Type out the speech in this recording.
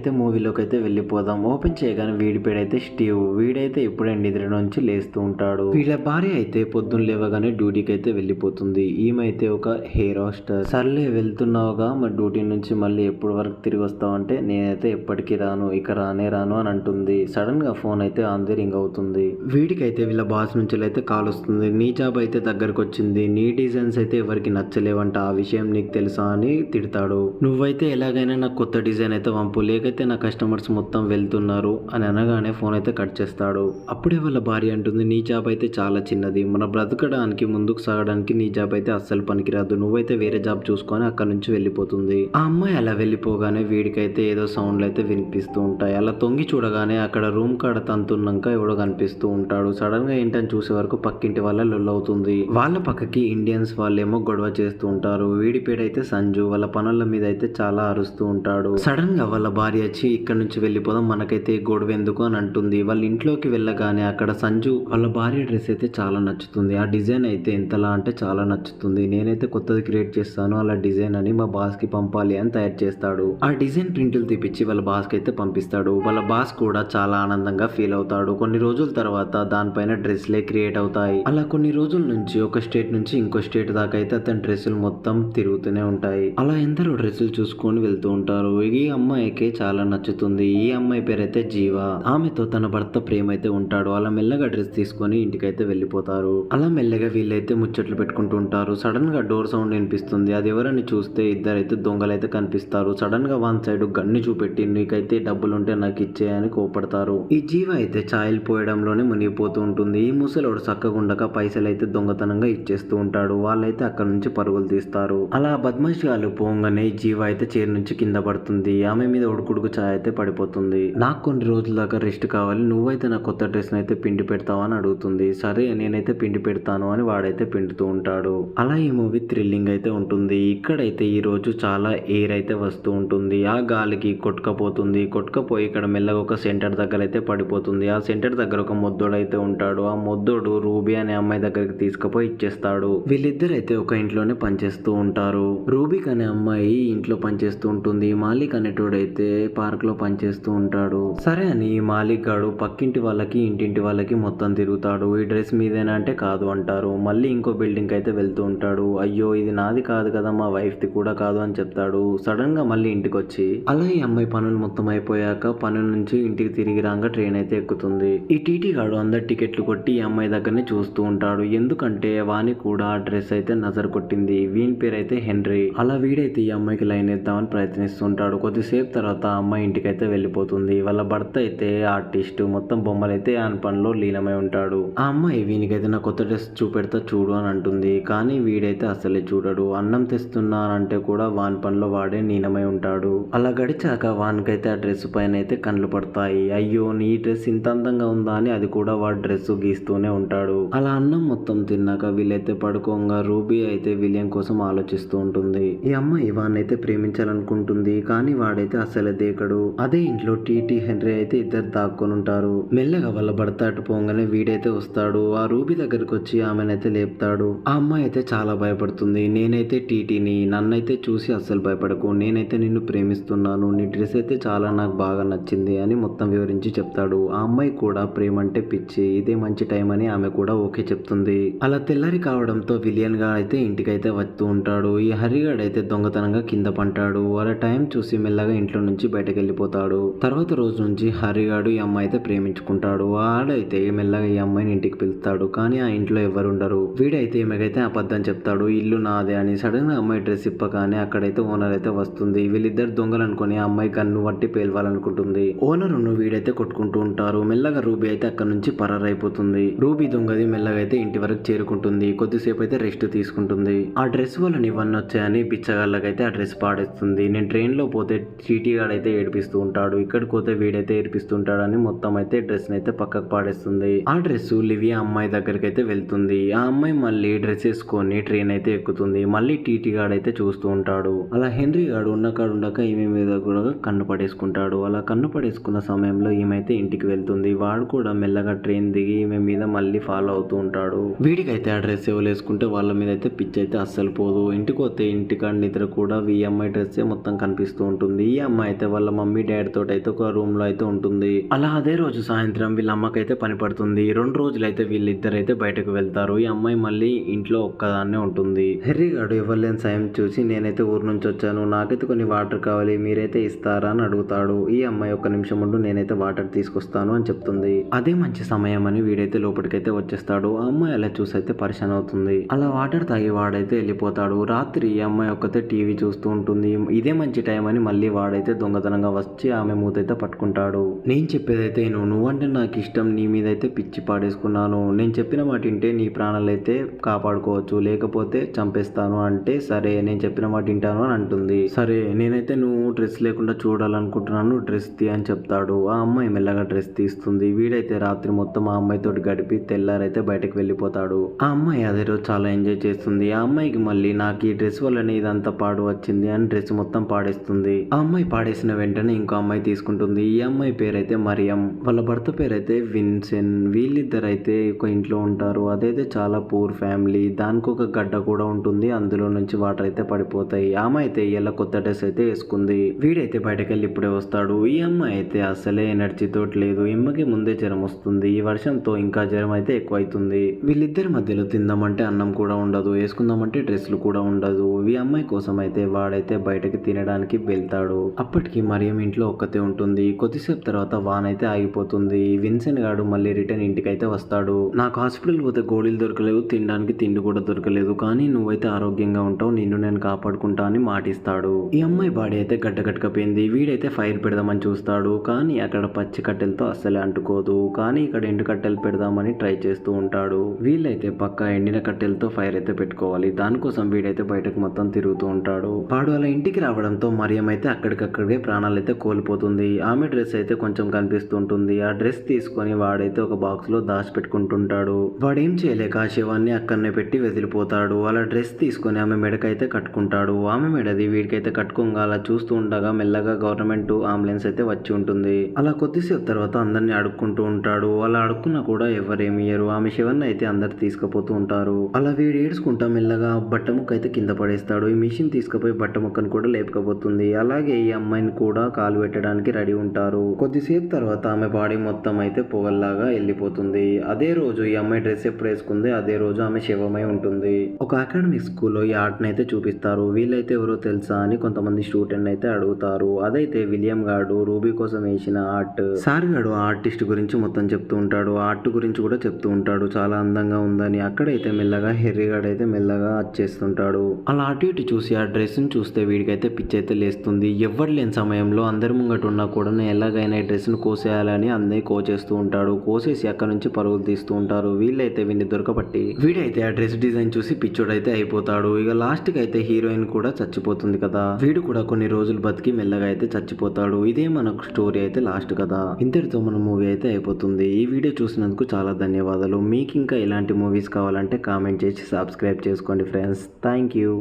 ఇకైతే మూవీలోకి అయితే వెళ్ళిపోదాం. ఓపెన్ చేయగానే వీడి పేడైతే స్టీవ్. వీడైతే ఇప్పుడే నిద్ర నుంచి లేస్తూ ఉంటాడు. వీళ్ళ భార్య అయితే పొద్దున్న లేవగానే డ్యూటీకి అయితే వెళ్ళిపోతుంది. ఈమె అయితే ఒక హెయిర్ హాస్టర్. సర్లే వెళ్తున్నావుగా మరి డ్యూటీ నుంచి మళ్ళీ ఎప్పుడు వరకు తిరిగి వస్తావు అంటే నేనైతే ఎప్పటికీ రాను, ఇక రానే రాను అని అంటుంది. సడన్ గా ఫోన్ అయితే ఆన్ ది రింగ్ అవుతుంది. వీడికైతే వీళ్ళ బాస్ నుంచి అయితే కాల్ వస్తుంది. నీ జాబ్ అయితే దగ్గరకు వచ్చింది, నీ డిజైన్స్ అయితే ఎవరికి నచ్చలేవంట, ఆ విషయం నీకు తెలుసా అని తిడతాడు. నువ్వైతే ఎలాగైనా నాకు కొత్త డిజైన్ అయితే పంపు, లేకైతే నా కస్టమర్స్ మొత్తం వెళ్తున్నారు అని అనగానే ఫోన్ అయితే కట్ చేస్తాడు. అప్పుడే వాళ్ళ భార్య అంటుంది, నీ జాబ్ అయితే చాలా చిన్నది, మన బ్రతకడానికి ముందుకు సాగడానికి నీ జాబ్ అయితే అస్సలు పనికిరాదు, నువ్వైతే వేరే జాబ్ చూసుకొని అక్కడ నుంచి వెళ్ళిపోతుంది. ఆ అమ్మాయి అలా వెళ్ళిపోగానే వీడికైతే ఏదో సౌండ్లు అయితే వినిపిస్తూ ఉంటాయి. అలా తొంగి చూడగానే అక్కడ రూమ్ కాడ తంతున్నాక ఎవడో కనిపిస్తూ ఉంటాడు. సడన్ గా ఏంటని చూసే వరకు పక్కింటి వాళ్ళ లొల్లవుతుంది. వాళ్ళ పక్కకి ఇండియన్స్ వాళ్ళేమో గొడవ చేస్తూ ఉంటారు. వీడి పేడైతే సంజు. వాళ్ళ పనుల మీద అయితే చాలా అరుస్తూ ఉంటాడు. సడన్ గా వాళ్ళ భార్య వచ్చి ఇక్కడ నుంచి వెళ్ళిపోదాం, మనకైతే గొడవ ఎందుకు అని అంటుంది. వాళ్ళ ఇంట్లోకి వెళ్ళగానే అక్కడ సంజు వాళ్ళ భార్య డ్రెస్ అయితే చాలా నచ్చుతుంది. ఆ డిజైన్ అయితే ఎంతలా అంటే చాలా నచ్చుతుంది. నేనైతే కొత్తది క్రియేట్ చేస్తాను అలా డిజైన్ అని మా బాస్ కి పంపాలి అని తయారు చేస్తాడు. ఆ డిజైన్ ప్రింట్లు తీపిచ్చి వాళ్ళ బాస్ కి అయితే పంపిస్తాడు. వాళ్ళ బాస్ కూడా చాలా ఆనందంగా ఫీల్ అవుతాడు. కొన్ని రోజుల తర్వాత దానిపైన డ్రెస్లే క్రియేట్ అవుతాయి. అలా కొన్ని రోజుల నుంచి ఒక స్టేట్ నుంచి ఇంకో స్టేట్ దాకా అయితే అతని డ్రెస్సులు మొత్తం తిరుగుతూనే ఉంటాయి. అలా ఎందరో డ్రెస్సులు చూసుకొని వెళ్తూ ఉంటారు. ఈ అమ్మాయికి చాలా నచ్చుతుంది. ఈ అమ్మాయి పేరైతే జీవ. ఆమెతో తన భర్త ప్రేమ అయితే ఉంటాడు. అలా మెల్లగా డ్రెస్ తీసుకొని ఇంటికైతే వెళ్ళిపోతారు. అలా మెల్లగా వీళ్ళైతే ముచ్చట్లు పెట్టుకుంటూ ఉంటారు. సడన్ గా డోర్ సౌండ్ వినిపిస్తుంది. అది ఎవరని చూస్తే ఇద్దరైతే దొంగలైతే కనిపిస్తారు. సడన్ గా వన్ సైడ్ గన్ను చూపెట్టి నీకైతే డబ్బులుంటే నాకు ఇచ్చేయని కోపడతారు. ఈ జీవ అయితే ఛాయలు పోయడంలోనే మునిగిపోతూ ఉంటుంది. ఈ ముసలోడు చక్కగుండక పైసలు అయితే దొంగతనంగా ఇచ్చేస్తూ ఉంటాడు. వాళ్ళైతే అక్కడ నుంచి పరుగులు తీస్తారు. అలా బద్మాషిగాలు పోగానే జీవ అయితే చైర్ నుంచి కింద పడుతుంది. ఆమె మీద ఉడుకుడుకు ఛాయ్ అయితే పడిపోతుంది. నాకు కొన్ని రోజుల దాకా రెస్ట్ కావాలి, నువ్వైతే నా కొత్త డ్రెస్ అయితే పిండి పెడతావా అని అడుగుతుంది. సరే నేనైతే పిండి పెడతాను అని వాడైతే పిండుతూ ఉంటాడు. అలా ఈ మూవీ థ్రిల్లింగ్ అయితే ఉంటుంది. ఇక్కడైతే ఈ రోజు చాలా ఎయిర్ అయితే వస్తూ ఉంటుంది. ఆ గాలికి కొట్టుకపోతుంది. కొట్టుకపోయి ఇక్కడ మెల్లగా ఒక సెంటర్ దగ్గర అయితే పడిపోతుంది. ఆ సెంటర్ దగ్గర ఒక మొద్దోడు అయితే ఉంటాడు. ఆ మొద్దోడు రూబీ అనే అమ్మాయి దగ్గరికి తీసుకుపోయి ఇచ్చేస్తాడు. వీళ్ళిద్దరు అయితే ఒక ఇంట్లోనే పనిచేస్తూ ఉంటారు. రూబీక్ అనే అమ్మాయి ఇంట్లో పనిచేస్తూ ఉంటుంది. మాలిక్ అనేటోడైతే పార్క్ లో పనిచేస్తూ ఉంటాడు. సరే అని మాలిక్ గాడు పక్కింటి వాళ్ళకి ఇంటింటి వాళ్ళకి మొత్తం తిరుగుతాడు. ఈ డ్రెస్ మీదేనా అంటే కాదు అంటారు. మళ్ళీ ఇంకో బిల్డింగ్ అయితే వెళ్తూ ఉంటాడు. అయ్యో ఇది నాది కాదు కదా, మా వైఫ్ ది కూడా కాదు అని చెప్తాడు. సడన్ గా మళ్ళీ ఇంటికి వచ్చి అలా ఈ అమ్మాయి పనులు మొత్తం అయిపోయాక పనుల నుంచి ఇంటికి తిరిగి రాగా ట్రైన్ అయితే ఎక్కుతుంది. ఈ టీటీ గాడు అందరు టికెట్లు కొట్టి ఈ అమ్మాయి దగ్గరనే చూస్తూ ఉంటాడు. ఎందుకంటే వాని కూడా ఆ డ్రెస్ అయితే నజర్ కొట్టింది. వీని పేరు అయితే హెన్రీ. అలా వీడైతే ఈ అమ్మాయికి లైన్ ఇద్దామని ప్రయత్నిస్తుంటాడు. కొద్దిసేపు తర్వాత ఆ అమ్మాయి ఇంటికి అయితే వెళ్ళిపోతుంది. వాళ్ళ భర్త అయితే ఆర్టిస్ట్, మొత్తం బొమ్మలైతే ఆయన పనిలో లీనమై ఉంటాడు. ఆ అమ్మాయి వీనికైతే నా కొత్త డ్రెస్ చూపెడతా చూడు అని అంటుంది. కానీ వీడైతే అసలే చూడడు. అన్నం తెస్తున్నానంటే కూడా వాని పనిలో వాడే లీనమై ఉంటాడు. అలా గడిచాక వానికైతే ఆ డ్రెస్ పైన అయితే కళ్ళు పడతాయి. అయ్యో నీ డ్రెస్ ఇంత అందంగా ఉందా అని అది కూడా వాడు డ్రెస్ గీస్తూనే ఉంటాడు. అలా అన్నం మొత్తం తిన్నాక వీళ్ళైతే పడుకోగా రూబీ అయితే విలియం కోసం ఆలోచిస్తూ ఉంటుంది. ఈ అమ్మాయి వాడినైతే ప్రేమించాలనుకుంటుంది. కానీ వాడైతే అసలే దేకడు. అదే ఇంట్లో టీటీ హెన్రీ అయితే ఇద్దరు దాక్కొని ఉంటారు. మెల్లగా వాళ్ళ భర్త అటు పోగానే వీడైతే వస్తాడు. ఆ రూబీ దగ్గరికి వచ్చి ఆమెనైతే లేపుతాడు. ఆ అమ్మాయి అయితే చాలా భయపడుతుంది. నేనైతే టీటీని, నన్నైతే చూసి అస్సలు భయపడకు, నేనైతే నిన్ను ప్రేమిస్తున్నాను, నీ డ్రెస్ అయితే చాలా నాకు బాగా నచ్చింది అని మొత్తం వివరించి చెప్తాడు. ఆ అమ్మాయి కూడా ప్రేమ అంటే పిచ్చి, ఇదే మంచి టైం అని ఆమె కూడా ఓకే చెప్తుంది. అలా తెల్లారి కావడంతో విలియన్ గా అయితే ఇంటికైతే వస్తూ ఉంటాడు. ఈ హరిగాడు అయితే దొంగతనంగా కింద పంటాడు. అలా టైం చూసి మెల్లగా ఇంట్లో నుంచి బయటకు వెళ్ళిపోతాడు. తర్వాత రోజు నుంచి హరిగాడు ఈ అమ్మాయి అయితే ప్రేమించుకుంటాడు. ఆడైతే మెల్లగా ఈ అమ్మాయిని ఇంటికి పిలుస్తాడు. కానీ ఆ ఇంట్లో ఎవరు ఉండరు. వీడైతే ఈమెకైతే అబద్ధం చెప్తాడు, ఇల్లు నాదే అని. సడన్ గా అమ్మాయి డ్రెస్ ఇప్పగానే అక్కడైతే ఓనర్ అయితే వస్తుంది. వీళ్ళిద్దరు దొంగలు అనుకుని ఆ అమ్మాయి గన్ను వట్టి పేల్వాలనుకుంటుంది. ఓనర్ వీడైతే కొట్టుకుంటూ ఉంటారు. మెల్లగా రూబీ అయితే అక్కడ నుంచి పరారైపోతుంది. రూబీ దొంగది మెల్లగా అయితే ఇంటి వరకు చేరుకుంటుంది. కొద్దిసేపు అయితే రెస్ట్ తీసుకుంటుంది. ఆ డ్రెస్ వల్ల ఇవన్నీ వచ్చాయని బిచ్చగాళ్ళకైతే ఆ డ్రెస్ పాడేస్తుంది. నేను ట్రైన్ లో పోతే చీటీ గాడైతే ఏడిపిస్తూ ఉంటాడు, ఇక్కడికి పోతే వీడైతే ఏడిపిస్తుంటాడని మొత్తం అయితే డ్రెస్ అయితే పక్కకు పాడేస్తుంది. ఆ డ్రెస్ లివియా అమ్మాయి దగ్గరికి అయితే వెళ్తుంది. ఆ అమ్మాయి మళ్ళీ డ్రెస్ వేసుకొని ట్రైన్ అయితే ఎక్కుతుంది. మళ్ళీ టీటీ గాడైతే చూస్తూ ఉంటాడు. అలా హెన్రీ గాడు ఉన్న కాడు ఉండక ఈమె మీద కూడా కన్ను పడేసుకుంటాడు. అలా కన్ను పడేసుకున్న సమయంలో ఈమెయితే ఇంటికి వెళ్తుంది. వాడు కూడా మెల్లగా ట్రైన్ దిగి ఈమె మీద మళ్ళీ ఫాలో అవుతూ ఉంటాడు. వీడికైతే ఆ డ్రెస్ వేసుకుంటే వాళ్ళ మీద అయితే పిచ్చి అయితే అస్సలు పోదు. ఇంటికి వస్తే ఇంటికాడ నిద్ర కూడా ఈ అమ్మాయి డ్రెస్ మొత్తం కనిపిస్తూ ఉంటుంది. ఈ అమ్మాయి అయితే వాళ్ళ మమ్మీ డాడీ తోటి అయితే ఒక రూమ్ లో అయితే ఉంటుంది. అలా అదే రోజు సాయంత్రం వీళ్ళ అమ్మకైతే పని పడుతుంది. 2 రోజులైతే వీళ్ళిద్దరైతే బయటకు వెళ్తారు. ఈ అమ్మాయి మళ్ళీ ఇంట్లో ఒక్కదాన్నే ఉంటుంది. హెర్రీ గాడు ఇవ్వలేని సాయం చూసి నేనైతే ఊరు నుంచి వచ్చాను, నాకైతే కొన్ని వాటర్ కావాలి, మీరైతే ఇస్తారా అని అడుగుతాడు. ఈ అమ్మాయి ఒక్క నిమిషం ఉండు, నేనైతే వాటర్ తీసుకొస్తాను అని చెప్తుంది. అదే మంచి సమయం అని వీడైతే లోపలికైతే వచ్చేస్తాడు. ఆ అమ్మాయి అలా చూసి అయితే పరిశాన్ అవుతుంది. అలా వాటర్ తాగి వాడైతే వెళ్ళిపోతాడు. రాత్రి ఈ అమ్మాయి ఒక్కతే టీవీ చూస్తూ ఉంటుంది. ఇదే మంచి టైం అని మళ్ళీ వాడైతే దొంగతనంగా వచ్చి ఆమె మూతైతే పట్టుకుంటాడు. నేను చెప్పేదైతే నువ్వంటే నాకు ఇష్టం, నీ మీద అయితే పిచ్చి పాడేసుకున్నాను, నేను చెప్పిన మాట వింటే నీ ప్రాణాలు అయితే కాపాడుకోవచ్చు, లేకపోతే చంపేస్తాను అంటే సరే నేను చెప్పిన మాట వింటాను అని అంటుంది. సరే నేనైతే నువ్వు డ్రెస్ లేకుండా చూడాలనుకుంటున్నాను, డ్రెస్ తీ అని చెప్తాడు. ఆ అమ్మాయి మెల్లగా డ్రెస్ తీస్తుంది. వీడైతే రాత్రి మొత్తం ఆ అమ్మాయితో గడిపి తెల్లారైతే బయటకు వెళ్ళిపోతాడు. ఆ అమ్మాయి అదే రోజు చాలా ఎంజాయ్ చేస్తుంది. ఆ అమ్మాయికి మళ్ళీ నాకు ఈ డ్రెస్ వల్లనే ఇదంతా పాడు వచ్చింది అని డ్రెస్ మొత్తం పాడేస్తుంది. ఆ అమ్మాయి పాడేసిన వెంటనే ఇంకో అమ్మాయి తీసుకుంటుంది. ఈ అమ్మాయి పేరైతే మరియం, వాళ్ళ భర్త పేరైతే విన్సెంట్. వీళ్ళిద్దరైతే ఒక ఇంట్లో ఉంటారు. అదైతే చాలా పూర్ ఫ్యామిలీ. దానికి ఒక గడ్డ కూడా ఉంటుంది, అందులో నుంచి వాటర్ అయితే పడిపోతాయి. ఆమె అయితే ఇలా కొత్త డ్రెస్ అయితే వేసుకుంది. వీడైతే బయటకెళ్ళి ఇప్పుడే వస్తాడు. ఈ అమ్మాయి అయితే అసలే ఎనర్జీ తోటి లేదు. ఈమెకి ముందే జ్వరం వస్తుంది. ఈ వర్షంతో ఇంకా జ్వరం అయితే ఎక్కువ అవుతుంది. వీళ్ళిద్దరి మధ్యలో తిందామంటే అన్నం కూడా ఉండదు, వేసుకుందామంటే డ్రెస్లు కూడా ఉండదు. ఈ అమ్మాయి కోసం అయితే వాడైతే బయటకి తినడానికి వెళ్తాడు. అప్పటికి మరియం ఇంట్లో ఒక్కతే ఉంటుంది. కొద్దిసేపు తర్వాత వాన్ అయితే ఆగిపోతుంది. విన్సెంట్ గాడు మళ్ళీ రిటర్న్ ఇంటికి అయితే వస్తాడు. నాకు హాస్పిటల్ పోతే గోళీలు దొరకలేవు, తినడానికి తిండి కూడా దొరకలేదు, కానీ నువ్వైతే ఆరోగ్యంగా ఉంటావు, నిన్ను నేను కాపాడుకుంటా అని మాటిస్తాడు. ఈ అమ్మాయి బాడీ అయితే గడ్డగట్టుకపోయింది. వీడైతే ఫైర్ పెడదామని చూస్తాడు, కానీ అక్కడ పచ్చి కట్టెలతో అస్సలే అంటుకోదు. కానీ ఇక్కడ ఎండు కట్టెలు పెడదామని ట్రై చేస్తూ ఉంటాడు. వీళ్ళైతే పక్కా ఎండిన కట్టెలతో ఫైర్ అయితే పెట్టుకోవాలి. దానికోసం వీడైతే బయటకు మొత్తం తిరుగుతూ ఉంటాడు. వాడు అలా ఇంటికి రావడంతో మరియం అయితే అక్కడికక్కడికే ప్రాణాలు అయితే కోల్పోతుంది. ఆమె డ్రెస్ అయితే కొంచెం కనిపిస్తుంటుంది. ఆ డ్రెస్ తీసుకొని వాడైతే ఒక బాక్స్ లో దాచిపెట్టుకుంటుంటాడు. వాడేం చేయలేక ఆ శవాన్ని అక్కడనే పెట్టి వదిలిపోతాడు. అలా డ్రెస్ తీసుకొని ఆమె మెడకైతే కట్టుకుంటాడు. ఆమె మెడది వీడికైతే కట్టుకోగా అలా చూస్తూ ఉండగా మెల్లగా గవర్నమెంట్ అంబులెన్స్ అయితే వచ్చి ఉంటుంది. అలా కొద్దిసేపు తర్వాత అందరిని అడుక్కుంటూ ఉంటాడు. అలా అడుక్కున్నా కూడా ఎవరేమియ్యరు. ఆమె శవాన్ని అయితే అందరు తీసుకుపోతూ ఉంటారు. అలా వీడు ఏడ్చుకుంటా మెల్లగా బట్ట ముక్క అయితే కింద పడేస్తాడు. ఈ మిషన్ తీసుకుపోయి బట్ట ముక్కను కూడా లేపకపోతుంది. అలాగే ఈ అమ్మాయిని కూడా కాలు పెట్టడానికి రెడీ ఉంటారు. కొద్దిసేపు తర్వాత ఆమె బాడీ మొత్తం అయితే పొగల్లాగా వెళ్ళిపోతుంది. అదే రోజు ఈ అమ్మాయి డ్రెస్ ఎప్పుడు వేసుకుంది అదే రోజు ఆమె శవమై ఉంటుంది. ఒక అకాడమిక్ స్కూల్లో ఈ ఆర్ట్ అయితే చూపిస్తారు. వీళ్ళైతే ఎవరో తెలుసా అని కొంతమంది స్టూడెంట్ అయితే అడుగుతారు. అదైతే విలియం గాడు రూబీ కోసం వేసిన ఆర్ట్. సార్ గాడు ఆర్టిస్ట్ గురించి మొత్తం చెప్తూ ఉంటాడు. ఆర్ట్ గురించి కూడా చెప్తూ ఉంటాడు, చాలా అందంగా ఉందని. అక్కడైతే మెల్లగా హెర్రీ గాడు అయితే మెల్లగా వచ్చేస్తుంటాడు. అలా అటు ఇటు చూసి ఆ డ్రెస్ ని చూస్తే వీడికైతే పిచ్చి అయితే లేస్తుంది. ఎవ్వరు లేని సమయంలో అందరి ముంగట ఉన్నా కూడా నేను ఎలాగైనా ఈ డ్రెస్ ను కోసేయాలని అందరినీ కోచేస్తూ ఉంటాడు. కోసేసి అక్కడ నుంచి పరుగులు తీస్తూ ఉంటారు. వీళ్ళైతే వీడిని దొరకబట్టి వీడైతే ఆ డ్రెస్ డిజైన్ చూసి పిచ్చోడైతే అయిపోతాడు. ఇక లాస్ట్ కి అయితే హీరోయిన్ కూడా చచ్చిపోతుంది కదా. వీడు కూడా కొన్ని రోజులు బతికి మెల్లగా అయితే చచ్చిపోతాడు. ఇదే మనకు స్టోరీ అయితే లాస్ట్ కదా. ఇంతటితో మన మూవీ అయితే అయిపోతుంది. ఈ వీడియో చూసినందుకు చాలా ధన్యవాదాలు. మీకు ఇంకా ఇలాంటి మూవీస్ కావాలంటే కామెంట్ చేసి సబ్స్క్రైబ్ చేసుకోండి ఫ్రెండ్స్. Thank you.